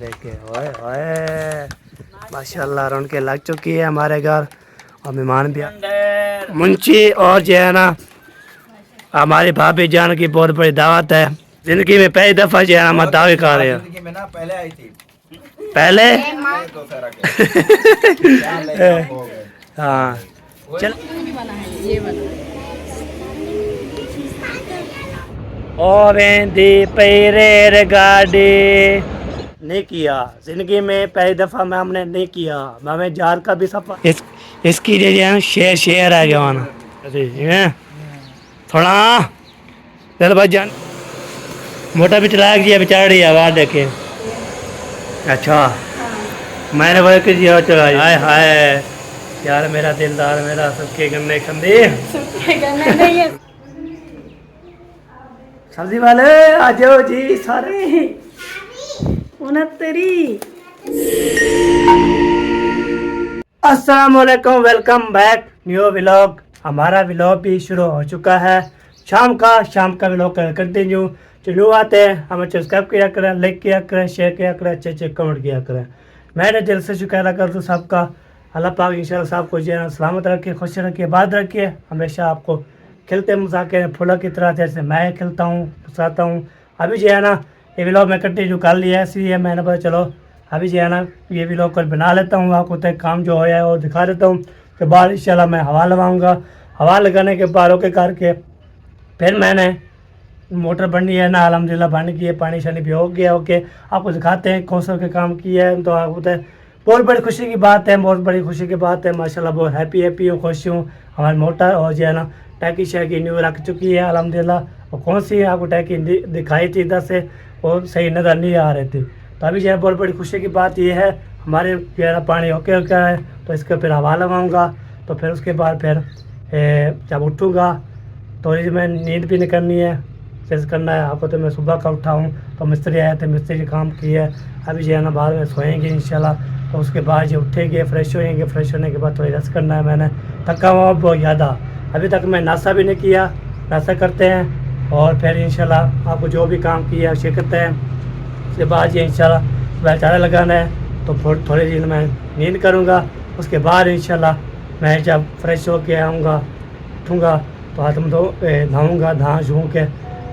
देखे ओए ओए माशाल्लाह रौनकें लग चुकी है हमारे घर और मेहमान भी मुंशी और जो है ना हमारी भाभी जान की बहुत बड़ी दावत है। जिंदगी में पहली दफा जो है हम दावे खा रहे हैं। जिंदगी में ना पहले आई थी पहले तो सारा के हाँ चल ओ वेंदी पैरेर गाड़ी नहीं किया जिंदगी में पहली दफा मैं हमने नहीं किया हमें जार का भी सफर इसकी जो है शेर शेर है जवान थोड़ा चल भाई जान मोटा भी चलाया गया बेचारा रही आवाज देखे। अच्छा मैंने वही कि दिया चलाया हाय हाय यार मेरा दिलदार मेरा सबके गन्ने खंदे सब्जी वाले आ जाओ जी सारे उनतरी अस्सलाम वालेकुम वेलकम बैक न्यू व्लॉग। हमारा व्लॉग भी शुरू हो चुका है शाम का व्लॉग कंटिन्यू। चलो आते हैं हमें सब्सक्राइब किया करें लाइक किया करें शेयर किया करें अच्छे कमेंट किया करें। मैंने दिल से शुक्र अदा करता हूँ सबका। अल्लाह पाक इंशाल्लाह सबको जो है सलामत रखे खुश रखे बात रखे हमेशा आपको खिलते मजाके फूलों की तरह जैसे मैं खिलता हूँ मुस्कुराता हूँ। अभी जो है ना ये व्लॉग मैं कंटिन्यू कर लिया इसलिए मैंने बोला चलो अभी जो है ना ये व्लॉग कल बना लेता हूँ आपको तक काम जो है वो दिखा देता हूँ। तो बाद इंशाल्लाह मैं हवा लगाऊँगा। हवा लगाने के बाद ओके करके फिर मैंने मोटर बननी है ना अल्हम्दुलिल्लाह बन गई है पानी शानी भी हो गया ओके आपको दिखाते हैं कौन सा के काम किया है। तो आपको तो बहुत बड़ी खुशी की बात है बहुत बड़ी खुशी की बात है माशाल्लाह बहुत हैप्पी हूँ खुश हूँ। हमारी मोटर और जो है ना टैकी शैकी न्यू रख चुकी है अल्हम्दुलिल्लाह। और कौन सी आपको टैकी दिखाई थी इधर से वो सही नज़र नहीं आ रही थी। तो अभी जो है बहुत बड़ी खुशी की बात ये है हमारे जो है ना पानी ओके ओके है तो इसके फिर हवा लगाऊँगा। तो फिर उसके बाद फिर जब उठूँगा तो मैं नींद भी नहीं करनी है जैसे करना है आपको। तो मैं सुबह का उठा हूँ तो मिस्त्री आए थे मिस्त्री काम किए अभी जो है ना बाद में सोएंगे इंशाल्लाह। तो उसके बाद जो उठेंगे फ्रेश होएंगे फ्रेश होने के बाद थोड़ी रेस्ट करना है। मैंने थका हुआ बहुत ज़्यादा अभी तक मैं नाश्ता भी नहीं किया नाश्ता करते हैं और फिर इंशाल्लाह आपको जो भी काम किया उसे करते हैं। उसके बाद ये इंशाल्लाह बेचारा लगाना है तो थोड़ी देर मैं नींद करूँगा। उसके बाद इंशाल्लाह मैं जब फ्रेश होके आऊँगा उठूँगा तो हाथ में नहाऊँगा नहा धो के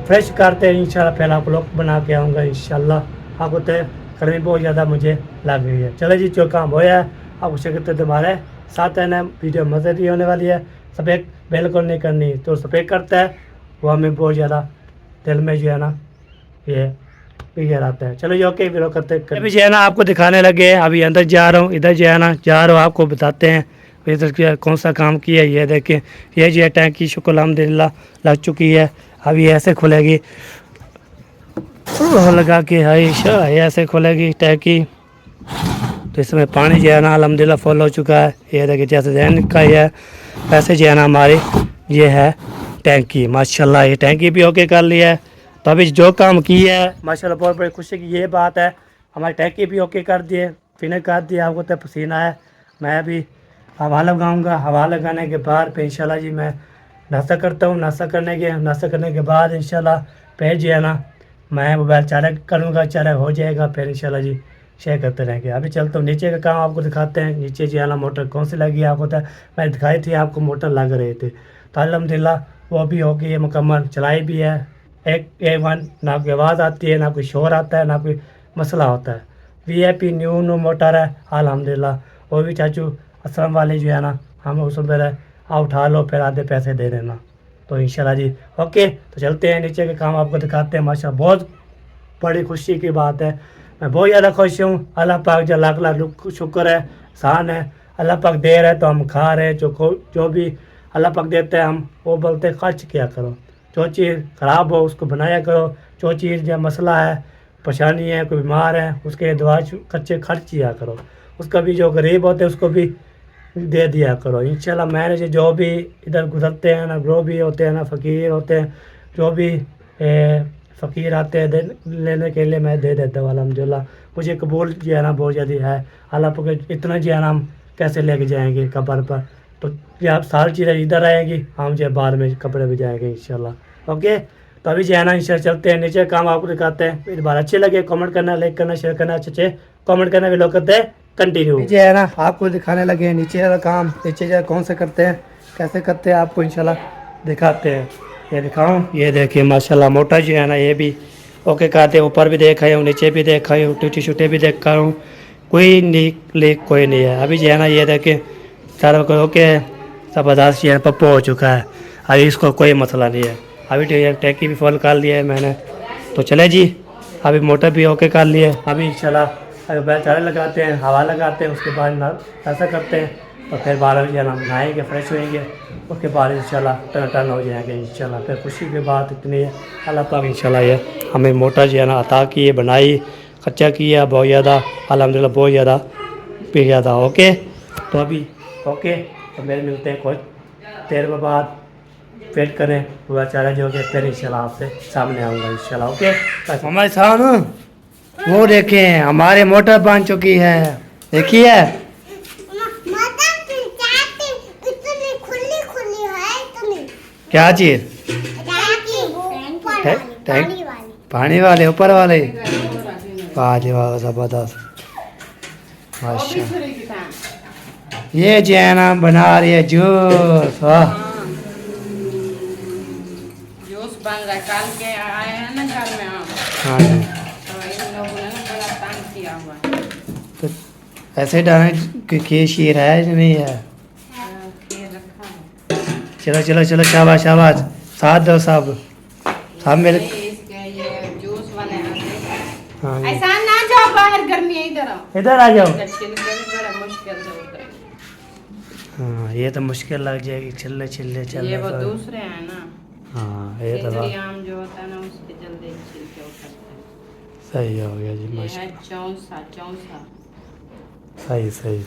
फ्रेश करते हैं इंशाल्लाह फिर आप लोग बना के आऊँगा इंशाल्लाह। आपको तो गर्मी बहुत ज़्यादा मुझे लग रही है। चलो जी जो काम होया है आप उसे करते तुम्हारे साथ है ना वीडियो मज़ेदार होने वाली है। सफेद बिल्कुल नहीं करनी तो सफेद करता है वो हमें बहुत ज़्यादा दिल में जो है ना ये पिघल आता है। चलो जी ओके वीडियो करते अभी जो है ना आपको दिखाने लगे अभी अंदर जा रहा हूँ इधर जो है ना जा रहा हूँ आपको बताते हैं इधर कौन सा काम किया ये देखिए ये जो है टैंकी शुक्र अल्हम्दुलिल्लाह लग चुकी है। अभी ऐसे खुलेगी लगा के है ऐसे खुलेगी टैंकी तो इसमें पानी जो है ना अल्हम्दुलिल्लाह फुल हो चुका है। ये देखिए जैसे जैन का ही है वैसे जो है ना हमारी ये है टैंकी माशाल्लाह ये टैंकी भी ओके कर लिया है। तो अभी जो काम किया है माशाल्लाह बहुत बड़ी खुशी की ये बात है हमारी टैंकी भी ओके कर दिए फिनिश कर दिया। आपको तो पसीना है मैं भी हवा लगाऊंगा हवा लगाने के बाद फिर इंशाल्लाह जी मैं नाश्ता करता हूँ नाश्ता करने के बाद इंशाल्लाह फिर जो है ना मैं मोबाइल चार्ज करूँगा चार्ज हो जाएगा फिर इंशाल्लाह जी शेयर करते रहेंगे। अभी चलता हूँ नीचे का काम आपको दिखाते हैं नीचे जो है ना मोटर कौन सी लगी है आपको तो मैं दिखाई थी आपको मोटर लग रही थी तो अल्हम्दुलिल्लाह वो भी हो गई है मुकम्मल चलाई भी है एक वन ना कोई आवाज़ आती है ना कोई शोर आता है ना कोई मसला होता है। VIP न्यू मोटर है अल्हम्दुलिल्लाह। वो भी चाचू असलम वाले जो है ना हम उस मेरे उठा लो फिर आधे पैसे दे देना तो इंशाल्लाह जी ओके। तो चलते हैं नीचे के काम आपको दिखाते हैं माशाल्लाह बहुत बड़ी खुशी की बात है मैं बहुत ज़्यादा खुश हूँ। अल्लाह पाक जो लाख लाख शुक्र है एहसान है अल्लाह पाक दे रहा है तो हम खा रहे हैं जो भी अल्लाह पाक देते हैं हम वो बोलते खर्च किया करो जो चीज़ ख़राब हो उसको बनाया करो जो चीज़ जो मसला है परेशानी है कोई बीमार है उसके दवा खर्चे खर्च किया करो उसका भी जो गरीब होते हैं उसको भी दे दिया करो इंशाल्लाह। मैंने जो भी इधर गुजरते हैं ना जो भी होते हैं ना फ़कीर होते हैं जो भी फ़कीर आते हैं लेने के लिए मैं दे देता हूँ अल्हम्दुलिल्लाह। मुझे कबूल जो है ना बहुत ज़्यादा है अल्लाह पाक इतना जो है ना हम कैसे लेके जाएंगे कब्र पर तो ये आप सारी चीज़ें इधर आएंगी हम जो बाद में कब्र भी जाएंगे इंशाल्लाह ओके। तो अभी जो है ना इंशाल्लाह चलते हैं नीचे, काम आपको दिखाते हैं। फिर बार अच्छे लगे कमेंट करना, लाइक करना, शेयर करना, अच्छे कमेंट करना, भी लोग करते हैं कंटिन्यू। नीचे है ना आपको दिखाने लगे हैं नीचे वाला काम, नीचे जो कौन से करते हैं, कैसे करते हैं, आपको इंशाल्लाह दिखाते हैं। ये दिखाऊं, ये देखिए माशाल्लाह मोटा जो है ना ये भी ओके कहते हैं, ऊपर भी देखा हूँ, नीचे भी देखा हूँ, टूटी छूटे भी देखा हूँ, कोई लीक कोई नहीं है। अभी जो है ना ये देखिए सारा को ओके ज़बरदस्त जो है पप्पो हो चुका है, अभी इसको कोई मसला नहीं है। अभी टैंकी भी फुल कर लिया है मैंने, तो चले जी अभी मोटर भी ओके कर लिए। अभी इंशाल्लाह अभी बैल चारे लगाते हैं, हवा लगाते हैं, उसके बाद ऐसा करते हैं और फिर 12 बजे हम नहाएंगे, फ्रेश होएंगे, उसके बाद इंशाल्लाह टर्न हो जाएंगे इंशाल्लाह। फिर खुशी की बात इतनी है, अल्लाह पाक इंशाल्लाह ये हमें मोटर जो है ना अता की है, बनाई, खर्चा किया बहुत ज़्यादा, अल्हम्दुलिल्लाह बहुत ज़्यादा पे ज़्यादा। ओके तो अभी ओके तो मेरे मिलते हैं कुछ देर बाद, वेट करें पूरा चारा जो कि फिर इंशाल्लाह आपसे सामने आऊँगा इंशाल्लाह। ओके हमारे साथ वो देखें हमारे मोटर बन चुकी है, देखिए क्या चीज़, टैंक पानी वाले ऊपर वाले, वाह जी वाह ज़बरदस्त माशाल्लाह। ये जो है ना बना रही है जूस, वाह जूस बन रहा है। कल के आए हैं ना घर में हम, हाँ जी। तो इन लोगों ने ना बड़ा तंग किया हुआ है। तो ऐसे डालें कि शीर है या नहीं है। खीर रखा है। चलो चलो चलो शाबाश शाबाश, साथ दो सब सब मेरे। नहीं, इसके ये जूस बने हैं। हाँ जी। ऐसा ना जाओ बाहर, गर्मी है, इधर आओ। इधर आ जाओ। छिलके भी बड़ा मुश्किल से उतरे। हाँ ये तो मुश्किल लग जाएगी छिलने छिलने चलने ये वो को। दूसरे हैं ना, हाँ ये तो केसरी बात आम जो होता है ना उसके जल्दी छिलके उतरते हैं। सही हो गया जी ये है माशाल्लाह, चौंसा। सही सही।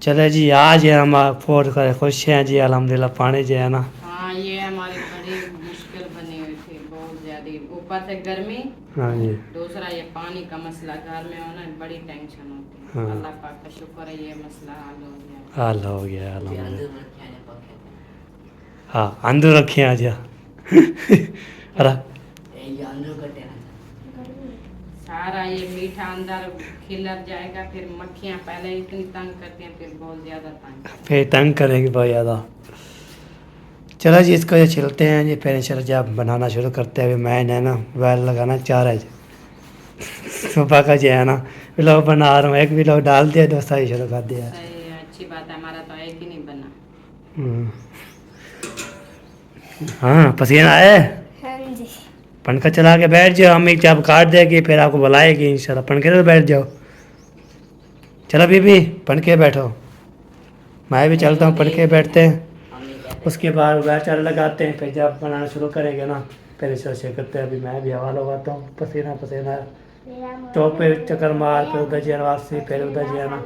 चले जी आज है हम फोड़ कर खुश हैं जी अल्हम्दुलिल्लाह। पानी जो है ना, हाँ ये हमारी बड़ी मुश्किल बनी हुई थी, बहुत ज्यादा। ऊपर से गर्मी, हाँ जी दूसरा ये पानी का मसला, घर में होना बड़ी टेंशन होती है। हाँ। अल्लाह पाक का शुक्र है ये मसला हल हो गया। हाल हो गया अल्हम्दुलिल्लाह। हाँ अंदर रखे आ जा अरे सारा ये मीठा अंदर खिलर जाएगा, फिर मक्खियाँ पहले इतनी तंग करती हैं, फिर बहुत ज्यादा तंग। फिर तंग करेंगे बहुत ज़्यादा। चलो जी इसको ये छिलते हैं जी, फिर इंशाल्लाह जब बनाना शुरू करते हैं। अभी मैं ना वैल लगाना चाह रहा है सुबह का जो है ना विलोग बना रहा हूँ, एक विलोग डाल दिया, दूसरा ही शुरू कर दिया। सही है, अच्छी बात है, हमारा तो एक ही नहीं बना। हम्म। हाँ पसीना आए, पंखा चला के बैठ जाओ, अम्मी जब काट देगी फिर आपको बुलाएगी इंशाल्लाह। पंखे पे बैठ जाओ, चलो बीबी पंखे बैठो, मैं भी चलता हूँ, पंखे बैठते हैं। उसके बाद बैठ चार लगाते हैं, फिर जब बनाना शुरू करेंगे ना फिर इसे करते हैं। अभी मैं भी हवा लगाता हूँ, पसीना पसीना चौक पे चक्कर मार, फिर उधर जी वापसी, फिर उधर जी है ना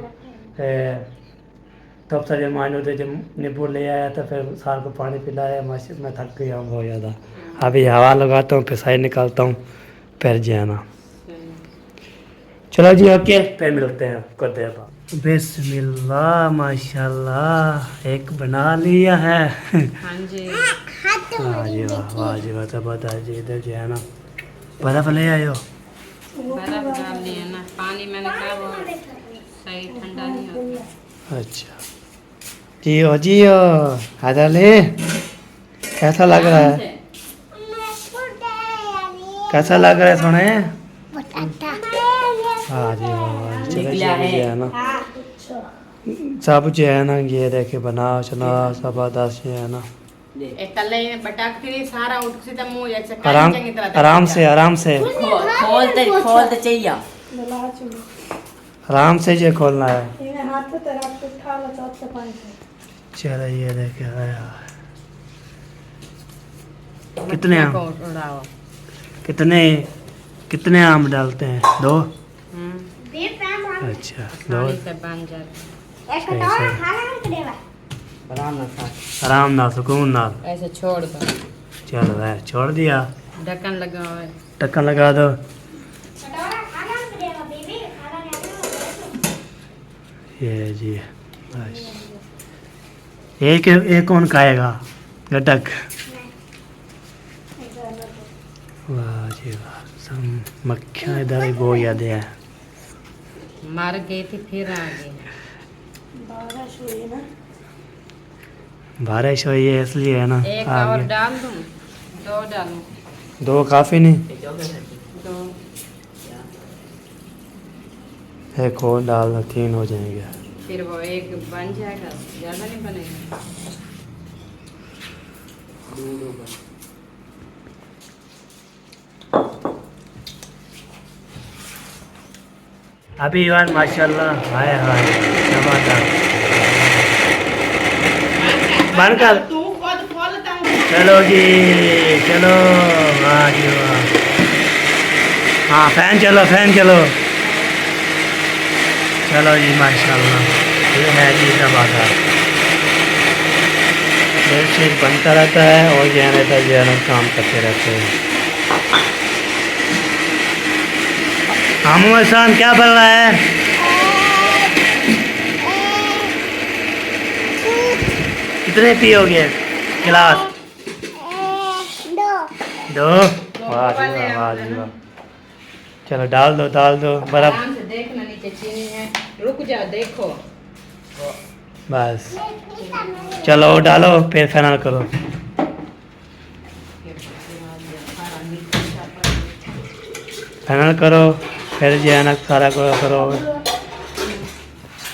तब सारे मान उधर जब नींबू ले आया तो फिर सार को पानी पिलाया, मस्जिद में थक गया हूँ बहुत ज़्यादा। अभी हवा लगाता हूँ, फिर साइड निकालता हूँ, फिर जो है ना चलो जी ओके फिर मिलते हैं कुछ देर बाद। बिस्मिल्लाह माशाल्लाह एक बना लिया है। हाँ जी, वाह जी वाह जी वाह, बता जी इधर जो है ना बर्फ ले आयो। बर्फ डाल दिए ना, पानी मैंने कहा वो सही ठंडा नहीं होता। अच्छा जियो जियो आजा ले, कैसा लग रहा है, कैसा लग रहा है सोने। हाँ जी वाह चलो जो है ना सब जो है ना ये देखे बना चला सब आदास है ना, तले बटाक फिर सारा उठ से तो मुंह ऐसे आराम चंगी तरह आराम से आराम से खोलते चाहिए। आराम से जो खोलना है। चलो ये देखे आया कितने आम, उड़ाओ। कितने कितने आम डालते हैं, दो। हम्म, अच्छा दो, पानी से बन जाता सही सही, आराम ना सुकून ना। ऐसे छोड़ दो, चलो है छोड़ दिया, ढक्कन लगा हुआ है। ढक्कन लगा दो। ये जी बस एक एक कौन खाएगा गटक। जी वाह, सब मक्खियाँ इधर ही बहुत यादें हैं। मर गई थी फिर आ गई। बारिश हुई है इसलिए है ना। एक आ और गया। डाल दूं, दो डालूं, दो काफ़ी नहीं, दो। एक और डाल दो, 3 हो जाएंगे। फिर वो एक बन जाएगा, ज़्यादा नहीं बनेगा। अभी यार माशाल्लाह, हाय हाय जबरदस्त। बंद कर। तू खुद खोलता हूँ। चलो जी, चलो, वाह जी वाह। हाँ फैन चलो, फैन चलो। चलो जी माशाल्लाह, ये है जी जबरदस्त। चीज़ बनता रहता है और जो है ना काम करते रहते हैं। हाँ मोहम्मद शान क्या बन रहा है? कितने पियोगे गिलास? दो। वाह जी वाह, वाह जी वाह। चलो डाल दो, डाल दो बर्फ। आराम से देखना, नीचे चीनी है, रुक जाओ देखो। बस चलो डालो, फिर फाइनल करो। फाइनल करो, फिर जो है ना सारा करो।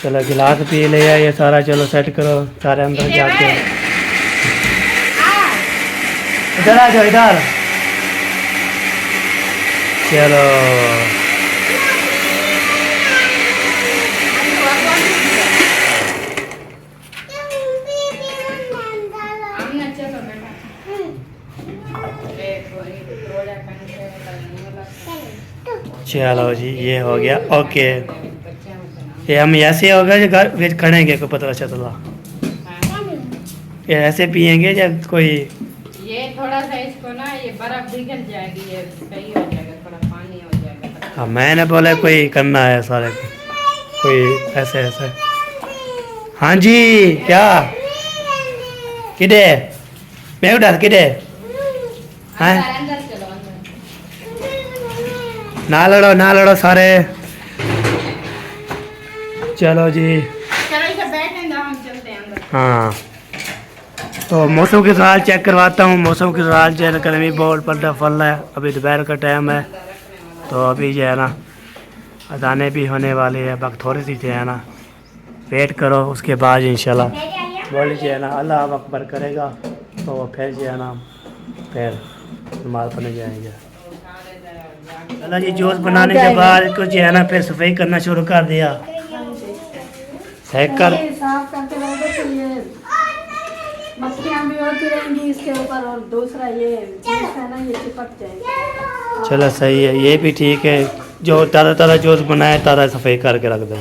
चलो गिलास पी लिया ये सारा, चलो सेट करो सारे अंदर जाके। इधर आ जाओ, इधर। चलो आमना चलो बेटा। देखो, एक थोड़ा कंचे चलो जी, ये हो गया ओके। बच्चा होता ये हम ऐसे होगा जो घर वेज करेंगे को पता चला। ये ऐसे पियेंगे जब कोई। ये थोड़ा सा इसको ना, ये बर्फ पिघल जाएगी, ये सही हो जाएगा, थोड़ा पानी हो जाएगा। हाँ मैंने बोला कोई करना है सारे कोई ऐसे ऐसे। हाँ जी क्या किधे मैं उधर किधे हैं? अंदर अंदर चलो, अंदर। ना लड़ो सारे। चलो जी। चलो इसे बैठने दो, हम चलते हैं अंदर। हाँ तो मौसम के हाल चेक करवाता हूँ। मौसम के हाल जो है ना, गर्मी बहुत पड़ता फल रहा है। अभी दोपहर का टाइम है, तो अभी जो है ना अजाने भी होने वाली है। वक्त थोड़ी सी जो है ना वेट करो, उसके बाद इंशाल्लाह बोली जो है ना अल्लाह अकबर करेगा, तो फिर जो है ना फिर नमाज पढ़ने जाएंगे। अल्लाह जी जूस बनाने के बाद कुछ जो है ना फिर सफाई करना शुरू कर दिया। सेक कर साफ करके रहोगे तो ये मक्खियाँ भी होती रहेंगी इसके ऊपर, और दूसरा ये जूस है ना, ये चिपक जाएगा। चलो सही है, ये भी ठीक है। जो ताज़ा ताज़ा जूस बनाए ताज़ा सफाई करके रख दो।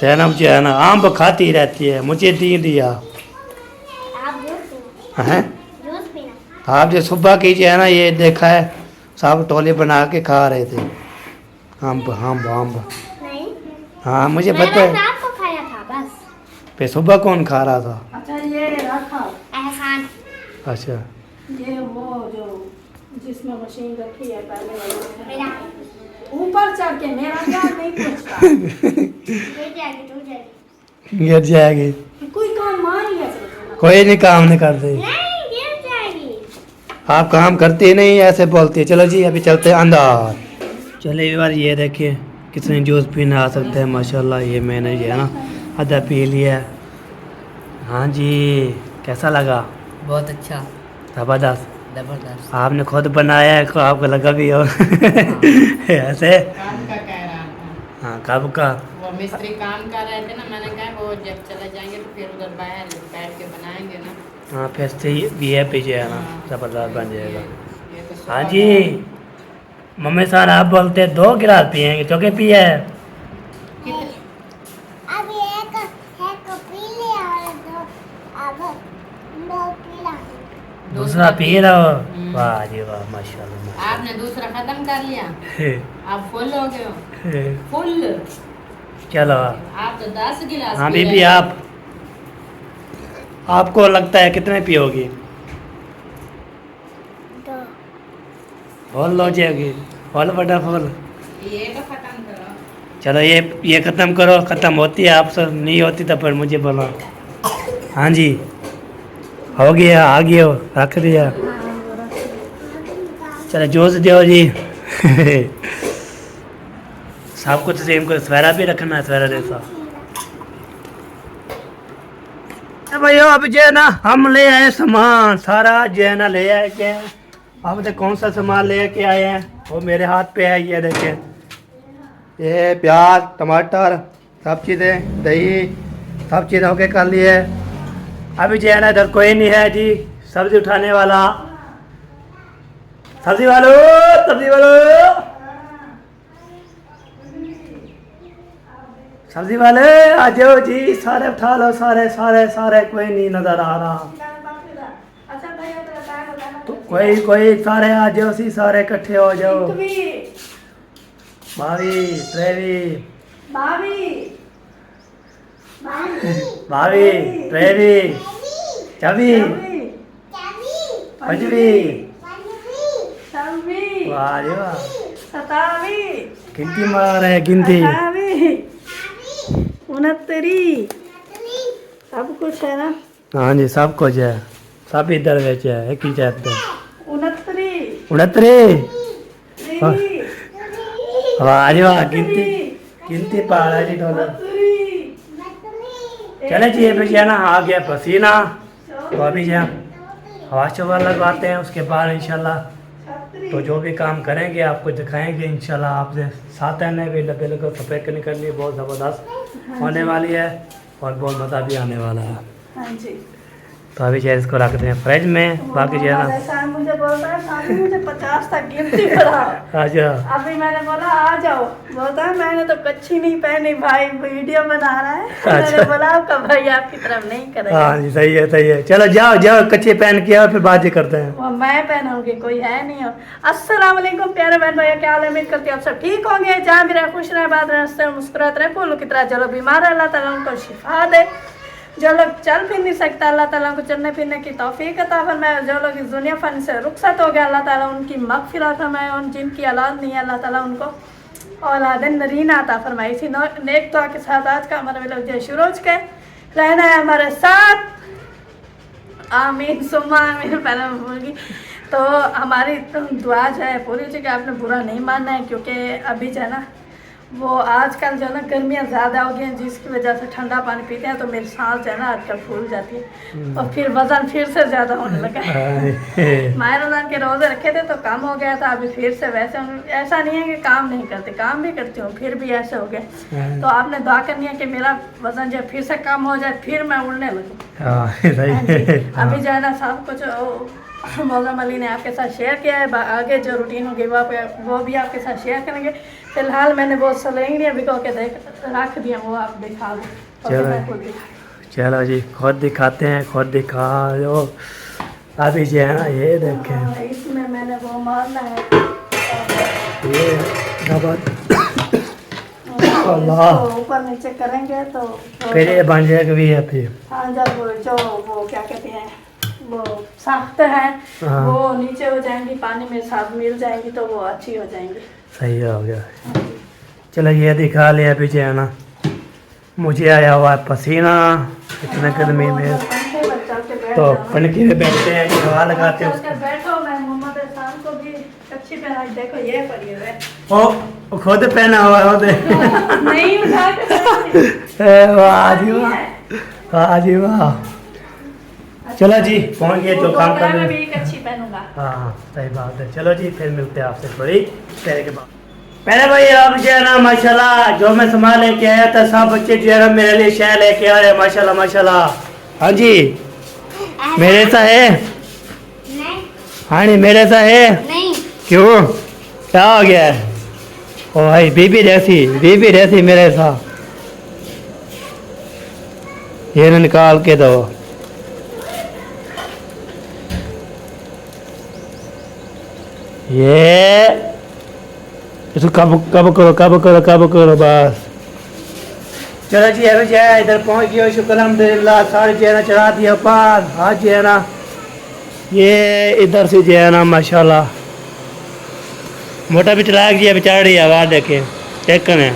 जैनब जो है ना आम खाती रहती है, मुझे दिया हैं। आप जो सुबह की जो है ना ये देखा है, सब टोले बना के खा रहे थे आम आम आम। हाँ मुझे पता है। रात को खाया था बस। पे सुबह कौन खा रहा था? अच्छा ये रखा, एहसान। अच्छा ये वो जो जिसमें मशीन रखी है पहले वाली, मेरा ऊपर चढ़ के मेरा ध्यान नहीं पहुंचता। टूट जाएगी। गिर जाएगी। कोई काम मान लिया कोई नहीं काम नहीं करते। नहीं गिर जाएगी। आप काम करते ही नहीं, ऐसे बोलते हैं। चलो जी अभी चलते हैं अंदर। चले एक बार ये देखिए कितने जूस पीने आ सकते हैं माशाल्लाह। ये मैंने जो है ना आधा पी लिया। हाँ जी कैसा लगा? बहुत अच्छा, ज़बरदस्त। जबरदस्त। आपने खुद बनाया है, आपको लगा भी हो ऐसे। काम का कह रहा था, हाँ कब का? वो मिस्त्री काम कर रहे थे ना, मैंने कहा वो जब चले जाएंगे तो फिर उधर बाहर बैठ के बनाएंगे ना। हाँ फिर से भी है पीछे है ना, ज़बरदस्त बन जाएगा। ये तो हाँ जी मम्मी सर आप बोलते हैं 2 गिलास पिएंगे, चौके पिए है। अभी एक पी लिया और दो पीला। दूसरा पी रहे हो? वाह जी वाह माशाल्लाह आपने दूसरा खत्म कर लिया, माशाल्लाह। आप फुल हो गए हो, फुल। चलो आप तो 10 गिलास हाँ पी बीबी रहे हो। आपको लगता है कितने पियोगी? फूल लो जाएगी फूल बड़ा फूल ये तो खत्म करो। चलो ये ख़त्म करो, ख़त्म होती है आपसे नहीं होती तो फिर मुझे बोलो। हाँ जी हो गया आ गया रख दिया। चलो जोश दो जी। सब कुछ सेम को सवेरा भी रखना है सवेरा जैसा। भैया अब जो है ना हम ले आए सामान सारा जो है ना ले आए क्या अब तो कौन सा सामान ले के आए हैं वो मेरे हाथ पे है। ये देखें ये प्याज टमाटर सब चीज़ें दही सब चीज़ें होके कर लिए। अभी जो है ना इधर कोई नहीं है जी सब्जी उठाने वाला। सब्जी वालों सब्जी वाले आ जाओ जी सारे उठा लो सारे सारे सारे कोई नहीं नजर आ रहा तो कोई सारे आ जाओ सी सारे इकट्ठे हो जाओ। भाभी ट्रेवी भाभी ट्रेवी चबी पंजवी वाह जी वाह गिनती मार है गिनती 69 सब कुछ है ना। हाँ जी सब कुछ है सब इधर बेचे है एक ही चाहते 69 वाह जी वाह गिनती पहाड़ है जी डॉलर। चले जी अभी जो है ना आ गया पसीना तो अभी जो हवा शवा लगवाते हैं उसके बाद इंशाल्लाह तो जो भी काम करेंगे आपको दिखाएंगे इंशाल्लाह। आपसे साथ रहने भी बिल्कुल सफ़ेद निकलनी बहुत ज़बरदस्त होने वाली है और बहुत मज़ा भी आने वाला है। हाँ जी तो अभी जो है इसको रखते हैं फ्रिज में। बाकी जो है ना शाम मुझे बोलता है शाम मुझे 50 तक गिनती कराओ। अच्छा अभी मैंने बोला आ जाओ बोलता है मैंने तो कच्छी नहीं पहनी भाई वीडियो बना रहा है। मैंने बोला आपका भाई आपकी तरफ नहीं करेगा। हाँ जी सही है चलो जाओ जाओ कच्चे पहन के आओ फिर बात करते हैं। वो मैं पहनूंगी कोई है नहीं हो। अस्सलाम वालेकुम प्यारे बहन भैया क्या हाल है उम्मीद करती हूँ आप सब ठीक होंगे जहाँ भी रहे खुश रहे बात रहे हंसते रहे मुस्कुराते रहे फूलों की तरह। चलो बीमार है अल्लाह ताला उनको शिफा दे। जो लोग चल फिर नहीं सकता अल्लाह ताला उनको चलने फिरने की तौफीक अता फरमाए। जो लोग इस दुनिया फन से रुखसत हो गया अल्लाह ताला उनकी मगफिरत फरमाए। उन जिनकी औलाद नहीं है अल्लाह ताला उनको औलाद नरीना अता फरमाए। इसी नेक दुआ के साथ आज का हमारा व्लॉग जो शुरू हो चुका है रहना है हमारे साथ। आमीन सुम्मा आमीन। पहले मैं भूल गई तो हमारी दुआ जो है पूरी चुकी है। आपने बुरा नहीं मानना है क्योंकि अभी जो है ना वो आजकल जो है ना गर्मियाँ ज़्यादा हो गई हैं जिसकी वजह से ठंडा पानी पीते हैं तो मेरी सांस जो है ना आजकल फूल जाती है और फिर वज़न फिर से ज़्यादा होने लगा है। माह रमज़ान के रोज़े रखे थे तो कम हो गया था अभी फिर से वैसे ऐसा नहीं है कि काम नहीं करते काम भी करती हूँ फिर भी ऐसे हो गया। तो आपने दुआ करनी है कि मेरा वज़न जो फिर से कम हो जाए फिर मैं उड़ने लगूँ। अभी जो है ना सब कुछ मौजम अली ने आपके साथ शेयर किया है। आगे जो रूटीन होगी वो भी आपके साथ शेयर करेंगे। फिलहाल मैंने वो सलेंगियाँ भिगो के रख दिया वो आप दिखा दो। चलो जी खुद दिखाते हैं खुद दिखा दो। अभी जो है ना ये देखें इसमें मैंने वो मारना है ये अल्लाह ऊपर नीचे करेंगे तो फिर ये बन जाएगा भी है फिर। हाँ जब जो वो क्या कहते हैं वो सख्त है वो नीचे हो जाएंगी पानी में साथ मिल जाएंगी तो वो अच्छी हो जाएंगी। सही हो गया। चलो ये दिखा लिया अभी जो है ना मुझे आया हुआ है पसीना इतने गर्मी में तो पनकी में बैठते हैं हवा लगाते हैं। बैठो मैं मोहम्मद एहसान को भी अच्छी पहना देखो ये पड़ी है ओ खुद पहना हुआ है नहीं उठा के वाह जी वाह जी वाह। चलो जी पहुँच गए जो काम कर मैं भी एक अच्छी पहनूंगा। हाँ सही बात है। चलो जी फिर मिलते हैं आपसे थोड़ी देर के बाद। पहले भाई अब जो है ना माशाल्लाह जो मैं सामान लेके आया था सब बच्चे जो है ना मेरे लिए शहर लेके आ रहे हैं माशाल्लाह माशाल्लाह। हाँ जी मेरे सा है नहीं हाँ नहीं मेरे सा है नहीं क्यों क्या हो गया है? ओ भाई बीबी रहती मेरे साथ ये ना निकाल के दो। ये इसको कब करो बस। चलो जी अभी जो है इधर पहुंच गया शुक्र अल्हम्दुलिल्लाह सारे जो है ना चढ़ा दिया पार। आज जो है ना ये इधर से जो है ना माशाल्लाह मोटा भी चलाया गया बेचारा रही आवाज़ देखे चेक करें।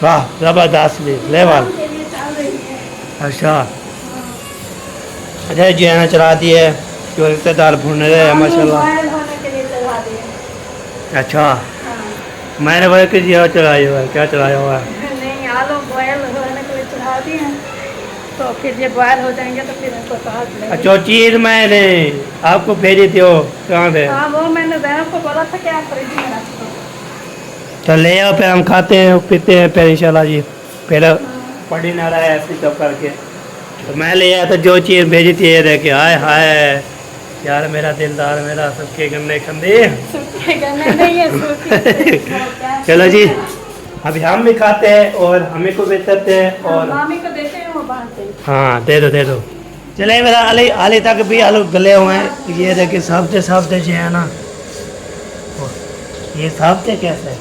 वाह ज़बरदस्त लेवल। के लिए चल रही है। अच्छा अच्छा जी है चला दिए जो रिश्तेदार भून रहे हैं माशाल्लाह। बॉयल होने के लिए चला दिए। अच्छा हाँ। मैंने बोला कि जी चलाया हुआ है क्या चलाया हुआ है। नहीं आलू बॉयल होने के लिए चढ़ा दिए हैं, तो फिर ये बॉयल हो जाएंगे तो फिर इनको काट लेंगे। अच्छा चीज़ मैंने आपको भेजी थी वो कहाँ थे। हाँ वो मैंने जैनब को बोला था कि आप फ्रिज में रख दो। तो ले आओ फिर हम खाते हैं पीते हैं फिर इंशाल्लाह जी। फिर पड़ी ना रहा है ऐसे सब करके तो मैं ले आया था जो चीज़ भेजी थी ये देखे हाय हाय यार मेरा दिलदार मेरा सबके गन्ने खंदे। सूखे गन्ने नहीं है, सूखी चलो जी अभी हम भी खाते हैं और हमें को भी देते हैं और मामी को देते हैं वो बांधते हैं। हाँ दे दो चले मेरा आले आले तक भी आलू गले हुए हैं। ये देखिए साफ्ते जो है ना ये साफ्ते कैसे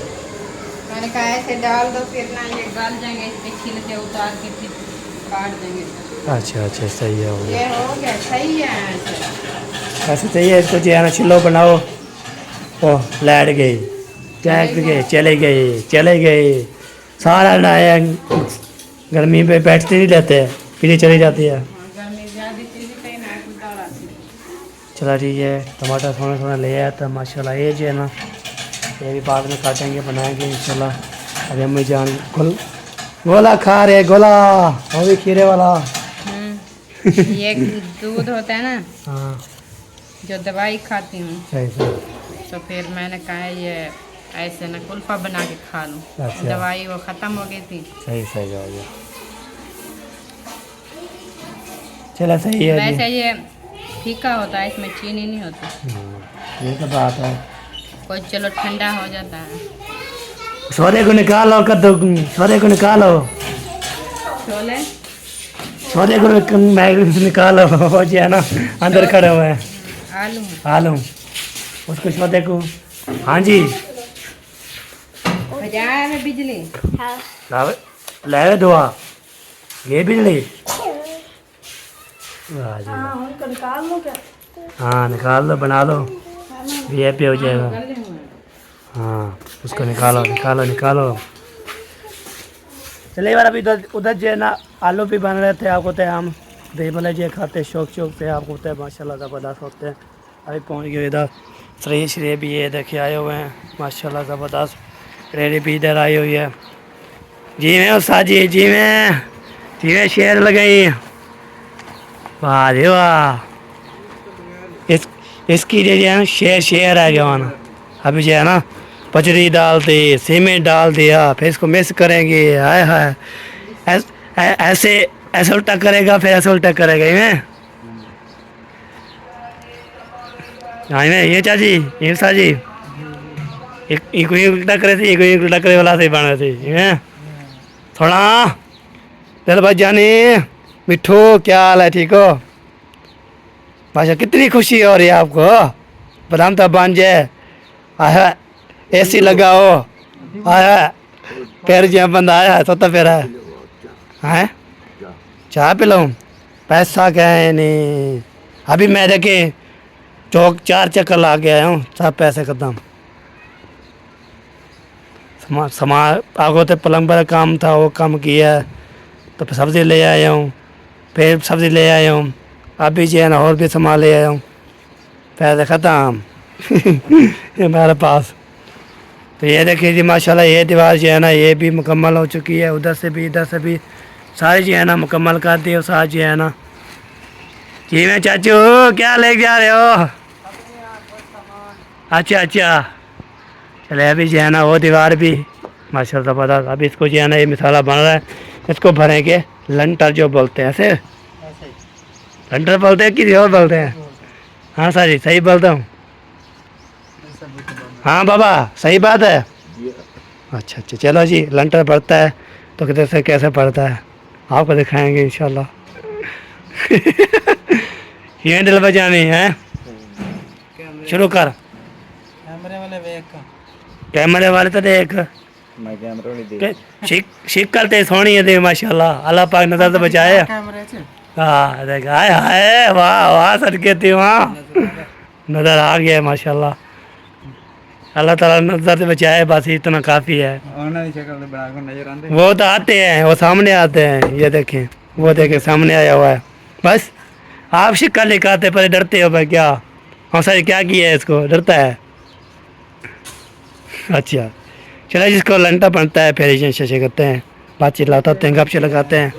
मैंने कहा ऐसे डाल दो फिर ना ये गल जाएंगे, इसके छिलके उतार के फिर काट देंगे। अच्छा अच्छा सही है हो गया ये हो गया सही है ऐसे। ऐसे चाहिए इसको जो है ना छिलो बनाओ। ओ लाइट गई टैग गए चले गए सारा नया गर्मी पे बैठते नहीं रहते पीछे चली जाती है। गर्मी ज़्यादा चीज़ कहीं ना उतारा चला ठीक है टमाटर थोड़ा ले आया था माशाल्लाह। ये जो है ना ये भी बाद में काटेंगे बनाएंगे इंशाल्लाह। अरे अम्मी जान गोला खा रहे गोला वो भी खीरे वाला। ये दूध होता है ना हाँ जो दवाई खाती हूँ, सही तो फिर मैंने कहा ये ऐसे ना कुल्फा बना के खा लूँ। अच्छा। दवाई वो ख़त्म हो गई थी। सही हो गया चला सही है वैसे जी। ये फीका होता है, इसमें चीनी नहीं होती। ये तो बात है। कोई चलो ठंडा हो जाता है। सोरे को निकालो कद्दू सोरे को निकालो छोले सोरे को निकालो वो जो है ना अंदर खड़े हुए हैं आलू आलू उसको सोरे को। हाँ जी बजाया में बिजली। हाँ ले दुआ ये बिजली वाह जी हाँ उनको निकाल लो क्या। हाँ निकाल लो बना लो ये पे हो जाएगा। गले हुए हैं। हाँ उसको निकालो चलिए बार अभी उधर जो है ना आलू भी बन रहे थे आपको तो हम दही भले जो खाते शौक से आपको तो माशाल्लाह ज़बरदस्त होते हैं। अभी पहुँच गए इधर श्रेय भी ये देखिए आए हुए हैं माशाल्लाह ज़बरदस्त। रेडी भी इधर आई हुई है जी में साजी जी में शेर लगाई वाह रे वाह। इसकी जो है ना शेर है जवान। अभी जो है ना पचड़ी डाल दी सीमेंट डाल दिया फिर इसको मिक्स करेंगे। हाय हाय ऐसे उल्टा करेगा फिर ऐसे उल्टा करेगा इन्हें हाँ ये चाची ये साजी एक उल्टा करे थे एक उल्टा करे वाला से बन रहे थे इन्हें थोड़ा चल भाई जानी मिठू क्या हाल है ठीक हो भाषा कितनी खुशी हो रही है आपको बादाम तो बन जाए आया एसी लगाओ आया पैर जो बंदा आया है सोता पैर है चाय पिलाऊं पैसा क्या है नहीं। अभी मैं देखे चौक 4 चक्कर ला के आया हूँ सब पैसे खत्म। समा आगो तो प्लम्बर का काम था वो काम किया तो फिर सब्ज़ी ले आया हूँ फिर सब्ज़ी ले आया हूँ अभी जो है ना और भी सामान ले आया हूँ पैसे ख़त्म हमारे पास। तो ये देखिए जी माशाल्लाह ये दीवार जो है ना ये भी मुकम्मल हो चुकी है उधर से भी इधर से भी सारी जो है ना मुकम्मल कर दी और साथ जो है ना जी मैं चाचू क्या ले जा रहे हो। अच्छा चले अभी जो है ना वो दीवार भी माशाल्लाह पता अभी इसको जो है ना ये मसाला बन रहा है इसको भरेंगे लंटर जो बोलते हैं ऐसे लंटर बोलते हैं किसी और बोलते हैं। हाँ सर जी सही बोलता हूँ हाँ बाबा सही बात है। अच्छा चलो जी लंटर पड़ता है तो किधर से कैसे पड़ता है आपको दिखाएंगे इंशाल्लाह। ये दिल बजानी है शुरू कर कैमरे वाले तो देख मैं कैमरा नहीं देख शिक करते सोनी है देख माशाल्लाह अल्लाह पाक नजर से बचाए। हाँ देख हाय हाय वाह वाह सदके थी वहाँ नज़र आ गया माशाल्लाह अल्लाह ताला नजर से बचाए, बस इतना काफ़ी है। ਉਹਨਾਂ ਦੀ ਸ਼ਕਲ ਤੇ ਬਣਾ ਕੇ ਨਜ਼ਰ ਆਉਂਦੇ वो तो आते हैं, वो सामने आते हैं, ये देखें, वो देखें सामने आया हुआ है। बस आप शिक्का लिखाते पर डरते हो भाई, क्या हाँ सर क्या किया है, इसको डरता है। अच्छा चलो, जिसको लंटा बनता है फिर शशे करते हैं, बातचीत लाते हैं, गपशे लगाते हैं।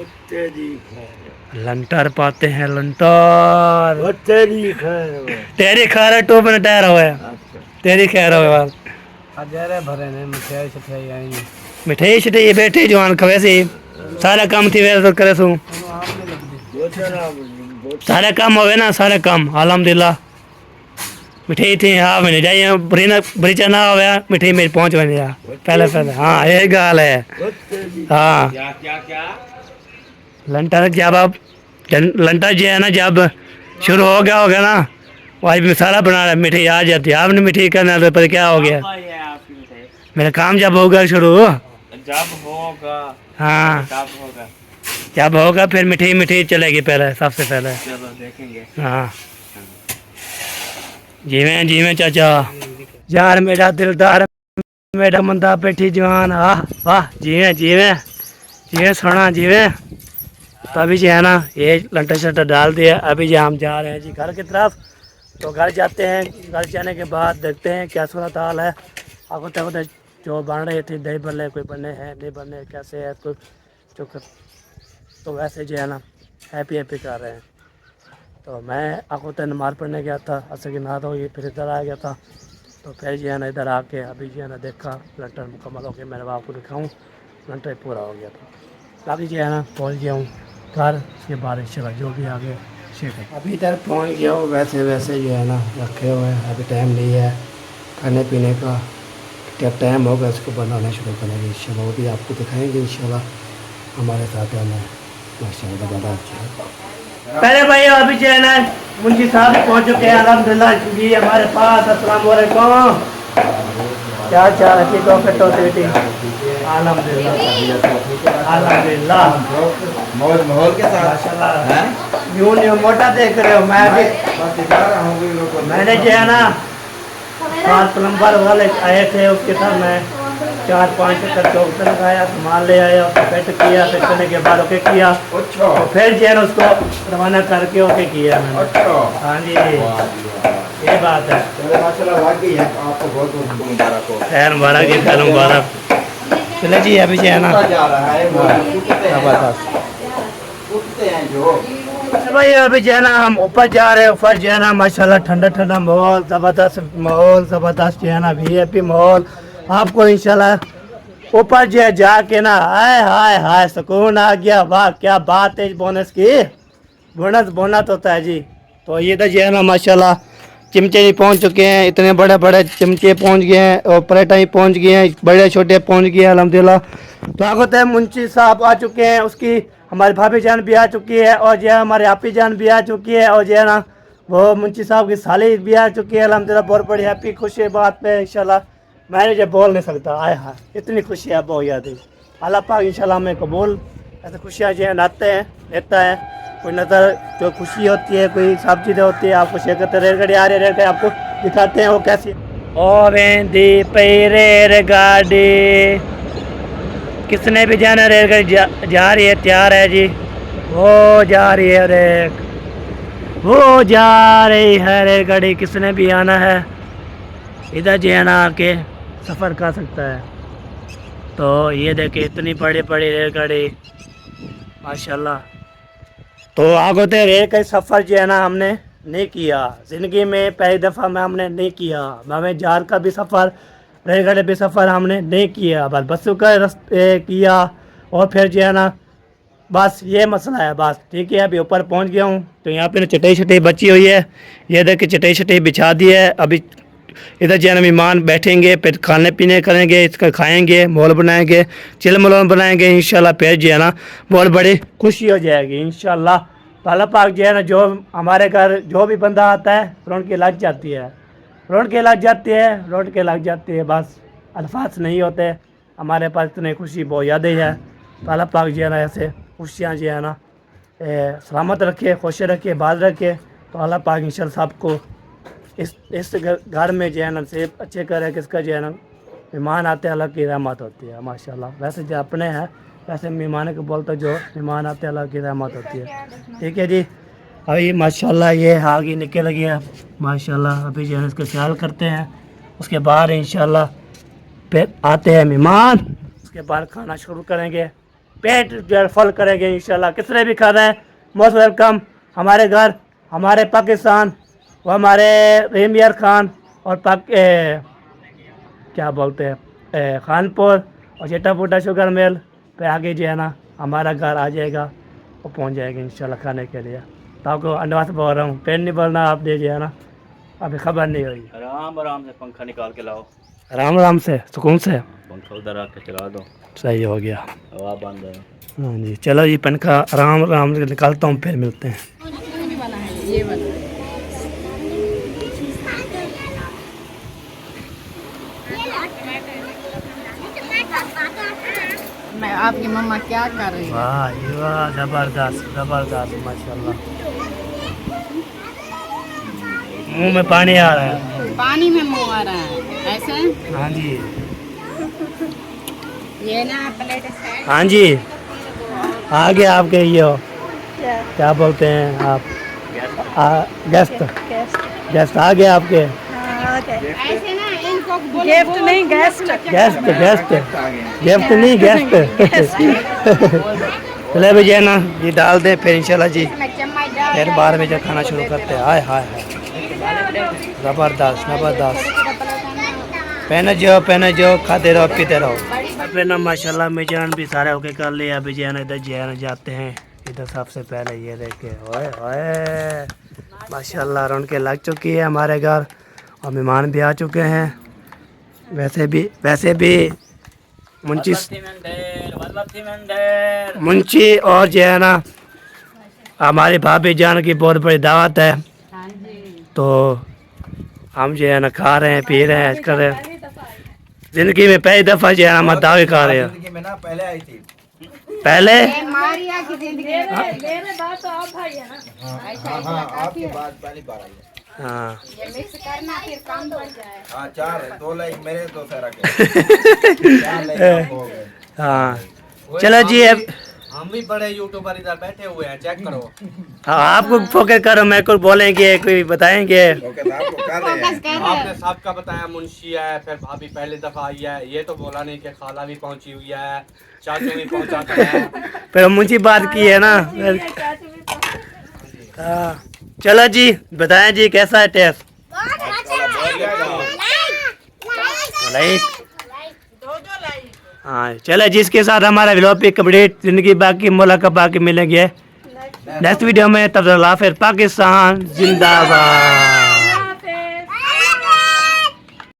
लंटर पाते हैं, लंटर तेरी खैर टोप में टायर हुआ है, तेरी खैर हुआ ਭਰੇ ਨੇ ਮਠਿਆਈ ਛਠਿਆਈ ਆਈ ਨੇ मिठाई शिठाई बैठे जवान खवे से सारा काम थी वैसे तो करे सू सारा काम हो गए ना, सारा काम अलहमदिल्ला। मिठाई थी हाँ, मैंने जाइए बरीचा ना हो गया, मिठाई मेरी पहुँच बन गया पहले पहले। हाँ ये गाल है। हाँ लंटर जब आप लंटर जो है ना, जब शुरू हो गया होगा ना, वही मसाला बना रहा, मिठाई आ जाती है। आपने मिठाई करना तो पर क्या हो गया, मेरा काम जब होगा शुरू, ਜਬ ਹੋਗਾ हाँ ਜਬ ਹੋਗਾ जब होगा फिर मिठाई मिठाई चलेगी पहले, सबसे पहले। ਚਲੋ ਦੇਖेंगे हाँ जीवें जीवें चाचा यार, मेरा दिलदार, मेरा मंदा बैठी जवान, वाह वाह, जीवें जीवें जीवें सोना जीवें। तो अभी जो है ना, ये लंटर शंटर डाल दिया, अभी जो हम जा रहे हैं जी घर की तरफ। तो घर जाते हैं, घर जाने के बाद देखते हैं क्या सूरत हाल है। आपको तक जो बन रहे थे दही बल्ले, कोई बने हैं नहीं बने, कैसे है कोई जो तो वैसे जो है ना हैप्पी हैप्पी कर रहे हैं। तो मैं आपको तो नमाज़ पढ़ने गया था, असर की नमाज़ होगी, फिर इधर आ गया था। तो फिर जो है ना इधर आके अभी जो है ना देखा लंटर मुकम्मल हो गया, मैंने आपको दिखाऊँ लंटर पूरा हो गया था। बाकी जो है ना पहुँच गया हूँ घर, उसके बाद इंशाल्लाह जो भी आगे शेख है। अभी इधर पहुँच गया हूँ, वैसे वैसे जो है ना रखे हुए हैं, अभी टाइम नहीं है खाने पीने का, जब टाइम होगा इसको बनाना शुरू करेंगे इंशाल्लाह, वो भी आपको दिखाएंगे इंशाल्लाह। हमारे साथ है माशाल्लाह ज़्यादा अच्छा है। पहले भाई अभी जो है ना मुंशी साहब पहुँच चुके हैं अल्हम्दुलिल्लाह जी हमारे पास। अस्सलाम वालेकुम, क्या चाल है, ठीक हो, फिट हो बेटी? अल्हम्दुलिल्लाह अल्हम्दुलिल्लाह, मौज माहौल के साथ माशाल्लाह। हैं यूँ नहीं मोटा देख रहे हो, मैं भी बस दिखा रहा हूँ भी लोगों को। मैंने जो है ना 5 प्लम्बर वाले आए थे, उसके साथ मैं 4-5 चक्कर चौक पे लगाया, सामान ले आया, उसको फिट किया, फिट करने के बाद ओके किया, अच्छा तो फिर जो है ना उसको रवाना करके ओके किया मैंने। अच्छा हाँ जी ये बात है। चलो माशाल्लाह वाकई है, आपको बहुत बहुत मुबारक हो। खैर मुबारक जी, खैर मुबारक। चले जी अभी जो है ना जा रहा है वो उठते हैं जो भाई अभी जो है ना हम ऊपर जा रहे हैं। ऊपर जो है ना माशाल्लाह ठंडा ठंडा माहौल, ज़बरदस्त माहौल, ज़बरदस्त जो है ना वीआईपी माहौल। आपको इंशाल्लाह ऊपर जो है जाके ना हाय हाय हाय सुकून आ गया, वाह क्या बात है बोनस की, बोनस होता है जी। तो ये तो जो है ना माशाल्लाह चिमचे भी पहुंच चुके हैं, इतने बड़े बड़े चिमचे पहुंच गए हैं और प्लेटें भी पहुंच गए हैं, बड़े छोटे पहुंच गए हैं अल्हम्दुलिल्लाह। तो आगत है मुंशी साहब आ चुके हैं, उसकी हमारी भाभी जान भी आ चुकी है, और जो है हमारे आपी जान भी आ चुकी है, और जो है ना वो मुंशी साहब की साली भी आ चुकी है अल्हम्दुलिल्लाह। बहुत बड़ी हैप्पी खुशी बात पे इंशाल्लाह, मैंने जो बोल नहीं सकता, आए हाँ इतनी खुशी है बहुत ज़्यादा। अल्लाह पाक इंशाल्लाह हमें कबूल ऐसे खुशियाँ जो है लाते हैं देता है। कोई नज़र जो खुशी होती है, कोई सब चीज़ें होती है, आपको शेयर करते रेलगाड़ी आ रही है, रेलगाड़ी आपको दिखाते हैं वो कैसी। ओ वेंदी पई रेलगाड़ी, किसने भी जाना रेलगाड़ी जा रही है, तैयार है जी, वो जा रही है रेल, वो जा रही है रेलगाड़ी, किसने भी आना है इधर जो है ना आके सफ़र कर सकता है। तो ये देखिए इतनी बड़ी बड़ी रेलगाड़ी माशाल्लाह। तो आगोते रेल का सफ़र जो है ना हमने नहीं किया ज़िंदगी में, पहली दफ़ा में हमने नहीं किया। हमें जार का भी सफ़र, रेलगाड़ी भी सफ़र हमने नहीं किया, बस बसों का रास्ते किया। और फिर जो है ना बस ये मसला है बस, ठीक है। अभी ऊपर पहुंच गया हूँ, तो यहाँ पे ना चटाई शटाई बची हुई है, ये देखिए चटाई शटाई बिछा दी है। अभी इधर जो है ना मेहमान बैठेंगे, फिर खाने पीने करेंगे, इसका खाएंगे, माहौल बनाएंगे, चिल मलौल बनाएंगे इंशाल्लाह। फिर जो है ना बहुत बड़ी खुशी हो जाएगी इंशाल्लाह। तो अल्लाह पाक जो है ना जो हमारे घर जो भी बंदा आता है रौनक लग जाती है, रौनक लग जाती है, रौनक लग जाती है, बस अल्फाज नहीं होते हमारे पास, इतनी खुशी बहुत ज़्यादा ही है। तो अल्लाह पाक जो है ना ऐसे खुशियाँ जो है ना सलामत रखे, खुश रखे, बाज रखे। तो अल्लाह पाक इंशाल्लाह सबको इस घर में जो है ना से अच्छे घर है किसका जो है ना मेहमान आते हैं, अल्लाह की रहमत होती है माशाल्लाह। वैसे जो अपने हैं वैसे मेहमान को बोलते जो मेहमान आते हैं अल्लाह की रहमत होती है। ठीक है जी, अभी माशाल्लाह ये आगे निकल गया माशाल्लाह। अभी जो है इसका ख्याल करते हैं, उसके बाद इंशाल्लाह फिर आते हैं मेहमान, उसके बाद खाना शुरू करेंगे, पेट जो है फल करेंगे इंशाल्लाह। किसने भी खाना है मोस्ट वेलकम हमारे घर, हमारे पाकिस्तान, वो हमारे रेमियर खान और क्या बोलते हैं खानपुर और चेटा फूटा शुगर मिल पे आगे जो है ना हमारा घर आ जाएगा और पहुंच जाएगा इंशाल्लाह खाने के लिए। तो आपको अंडवा से बोल रहा हूँ, पेट नहीं बोलना आप दे जो है ना, अभी खबर नहीं हुई। आराम आराम से पंखा निकाल के लाओ, आराम आराम से सुकून से पंखा उधर आके चला दो, सही हो गया। हवा बंद है। हाँ जी, चलो जी पंखा आराम आराम से निकालता हूँ, फिर मिलते हैं। ये वाला मैं आपकी मम्मा क्या कर रही है? वाह ये वाह, जबरदस्त जबरदस्त माशाल्लाह। मुंह में पानी आ रहा है। पानी में मुंह आ रहा है ऐसे? हाँ जी ये ना प्लेट है। हाँ जी, आगे आपके ये हो क्या बोलते हैं आप, गेस्ट गेस्ट आ गए आपके। ऐसे ना इनको गिफ्ट नहीं गेस्ट। गेस्ट गेस्ट गिफ्ट नहीं गेस्ट। चले भी जो है ना ये डाल दें फिर इंशाल्लाह जी चम्मच डाल फिर बाद में जो खाना शुरू करते हैं। हाय हाय हाय, ज़बरदस्त ज़बरदस्त। पहने जो खाते रहो पीते रहो। फिर ना माशाल्लाह मिजान भी सारे होके कर लिया। अभी जो है ना इधर जो है ना जाते हैं, इधर सबसे पहले ये देखे ओए ओए माशाल्लाह रौनकें लग चुकी है हमारे घर और मेहमान भी आ चुके हैं। वैसे भी मुंशी और जो है ना हमारी भाभी जान की बहुत बड़ी दावत है, हाँ जी। तो हम जो है ना खा रहे हैं पी रहे हैं कर रहे हैं। जिंदगी में पहली दफ़ा जो है ना हम दावे खा रहे हैं। जिंदगी में ना पहले आई थी। पहले मारिया की जिंदगी मेरे बात तो आप भाई है ना। हाँ आपके बाद पहली बार आई है। हाँ ये मिक्स करना फिर काम बढ़ जाए। हाँ 4 है, 2 लाइक मेरे 2 सारा के 4 लाइक आपको हो गए। हाँ चलो जी अब हम भी बड़े यूट्यूबर इधर बैठे हुए हैं, चेक करो। हाँ आपको फोकस करो, मैं कुछ बोलेंगे कोई बताएंगे। ओके तो आपको कर रहे हैं। आपने सबका बताया मुंशी है, फिर भाभी पहली दफा आई है, ये तो बोला नहीं कि खाला भी पहुंची हुई है, चाचू भी पहुंचा है। फिर मुझे बात की है ना। हाँ चलो जी बताएं जी कैसा है टेस्ट। लाइक हाँ चलो जिसके साथ हमारा व्लॉग भी कंप्लीट, जिंदगी बाकी मुलाकात बाकी मिलेंगे नेक्स्ट वीडियो में। तब तक पाकिस्तान जिंदाबाद।